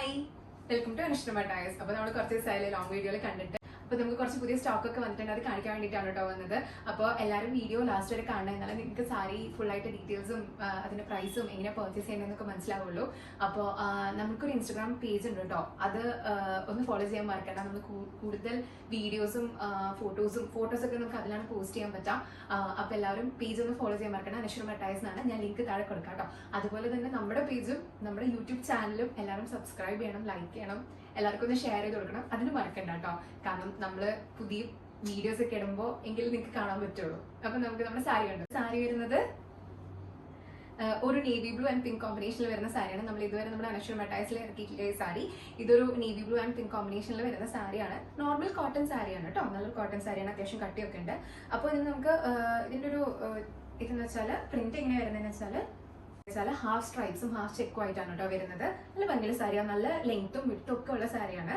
Hi, welcome to Anushta tyres. അപ്പോൾ നമ്മൾ കുറച്ച് ദിവസമായാലും ലോങ് വീഡിയോയിൽ കണ്ടിട്ട് അപ്പോൾ നമുക്ക് കുറച്ച് പുതിയ സ്റ്റോക്ക് ഒക്കെ വന്നിട്ടുണ്ട്. അത് കാണിക്കാൻ വേണ്ടിയിട്ടാണ് കേട്ടോ വന്നത്. അപ്പോൾ എല്ലാവരും വീഡിയോ ലാസ്റ്റ് വരെ കാണണം, എന്നാലും നിങ്ങൾക്ക് സാരി ഫുള്ളായിട്ട് ഡീറ്റെയിൽസും അതിൻ്റെ പ്രൈസും എങ്ങനെ പർച്ചേസ് ചെയ്യണമെന്നൊക്കെ മനസ്സിലാവുള്ളൂ. അപ്പോൾ നമുക്കൊരു ഇൻസ്റ്റാഗ്രാം പേജ് ഉണ്ട് കേട്ടോ, അത് ഒന്ന് ഫോളോ ചെയ്യാൻ മറക്കണ്ട. നമ്മൾ കൂടുതൽ വീഡിയോസും ഫോട്ടോസൊക്കെ നമുക്ക് അതിലാണ് പോസ്റ്റ് ചെയ്യാൻ പറ്റാം. അപ്പോൾ എല്ലാവരും പേജ് ഒന്ന് ഫോളോ ചെയ്യാൻ മറക്കണം. അനുഷ്ഠ ടയേഴ്സ് എന്നാണ്, ഞാൻ ലിങ്ക് താഴെ കൊടുക്കാം കേട്ടോ. അതുപോലെ തന്നെ നമ്മുടെ പേജും നമ്മുടെ യൂട്യൂബ് ചാനലും എല്ലാവരും സബ്സ്ക്രൈബ് ചെയ്യണം, ലൈക്ക് ചെയ്യണം, എല്ലാവർക്കും ഒന്ന് ഷെയർ ചെയ്ത് കൊടുക്കണം. അതിന് മറക്കണ്ട കേട്ടോ, കാരണം നമ്മൾ പുതിയ വീഡിയോസ് ഒക്കെ ഇടുമ്പോൾ എങ്കിലും നിങ്ങൾക്ക് കാണാൻ പറ്റുള്ളൂ. അപ്പം നമുക്ക് നമ്മുടെ സാരി ഉണ്ട്. സാരി വരുന്നത് ഒരു നേവി ബ്ലൂ ആൻഡ് പിങ്ക് കോമ്പിനേഷനിൽ വരുന്ന സാരിയാണ്. നമ്മൾ ഇതുവരെ നമ്മുടെ അനുഷ്ഠ ടയേഴ്സിൽ ഇറക്കിയിട്ടുള്ള ഈ സാരി ഇതൊരു നേവി ബ്ലൂ ആൻഡ് പിങ്ക് കോമ്പിനേഷനിൽ വരുന്ന സാരിയാണ്. നോർമൽ കോട്ടൺ സാരിയാണ് കേട്ടോ, നല്ലൊരു കോട്ടൺ സാരിയാണ്, അത്യാവശ്യം കട്ടിയൊക്കെ ഉണ്ട്. അപ്പോൾ ഇത് നമുക്ക് ഇതിൻ്റെ ഒരു ഇതെന്ന് വെച്ചാൽ പ്രിന്റ് എങ്ങനെ വരുന്നതെന്ന് വെച്ചാൽ ഹാഫ് സ്ട്രൈപ്സും ഹാഫ് ചെക്കും ആയിട്ടാണ് കേട്ടോ വരുന്നത്. നല്ല ഭംഗിയുള്ള സാരിയാണ്, നല്ല ലെങ്ത്തും വിട്ടും ഒക്കെ ഉള്ള സാരിയാണ്.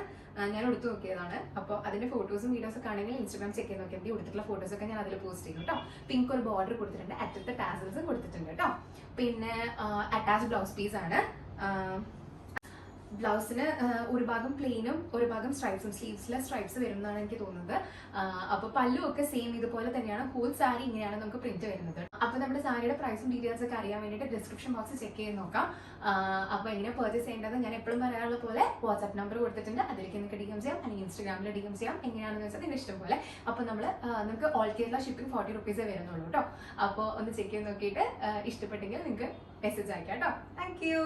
ഞാൻ എടുത്തു നോക്കിയതാണ്. അപ്പോൾ അതിന്റെ ഫോട്ടോസും വീഡിയോസ് ഒക്കെ ആണെങ്കിൽ ഇൻസ്റ്റാഗ്രാം ചെക്ക് ചെയ്ത് നോക്കിയാൽ മതി. കൊടുത്തിട്ടുള്ള ഫോട്ടോസ് ഒക്കെ ഞാൻ അതിൽ പോസ്റ്റ് ചെയ്യും കേട്ടോ. പിങ്ക് ഒരു ബോർഡർ കൊടുത്തിട്ടുണ്ട്, അറ്റത്തെ ടാസൽസും കൊടുത്തിട്ടുണ്ട് കേട്ടോ. പിന്നെ അറ്റാച്ച് ബ്ലൗസ് പീസ് ആണ്. ബ്ലൗസിന് ഒരു ഭാഗം പ്ലെയിനും ഒരു ഭാഗം സ്ട്രൈപ്സും, സ്ലീവ്സിലെ സ്ട്രൈപ്സ് വരുന്നതാണ് എനിക്ക് തോന്നുന്നത്. അപ്പോൾ പല്ലും ഒക്കെ സെയിം ഇതുപോലെ തന്നെയാണ്. ഹോൾ സാരി ഇങ്ങനെയാണ് നമുക്ക് പ്രിന്റ് വരുന്നത്. അപ്പോൾ നമ്മുടെ സാരിയുടെ പ്രൈസും ഡീറ്റെയിൽസ് ഒക്കെ അറിയാൻ വേണ്ടിയിട്ട് ഡിസ്ക്രിപ്ഷൻ ബോക്സ് ചെക്ക് ചെയ്ത് നോക്കാം. അപ്പോൾ എങ്ങനെ പർച്ചേസ് ചെയ്യേണ്ടത് ഞാൻ എപ്പോഴും പറയാനുള്ള പോലെ വാട്സ്ആപ്പ് നമ്പർ കൊടുത്തിട്ടുണ്ട്, അതിലേക്ക് നിങ്ങൾക്ക് DM ചെയ്യാം, അല്ലെങ്കിൽ ഇൻസ്റ്റാഗ്രാമിൽ DM ചെയ്യാം, എങ്ങനെയാണെന്ന് വെച്ചാൽ നിങ്ങളുടെ ഇഷ്ടം പോലെ. അപ്പോൾ നിങ്ങൾക്ക് ഓൾ കേരള ഷിപ്പിംഗ് 40 rupees വരുന്നുള്ളൂ കേട്ടോ. അപ്പോൾ ഒന്ന് ചെക്ക് ചെയ്ത് നോക്കിയിട്ട് ഇഷ്ടപ്പെട്ടെങ്കിൽ നിങ്ങൾക്ക് മെസ്സേജ് അയക്കാം കേട്ടോ. Thank you.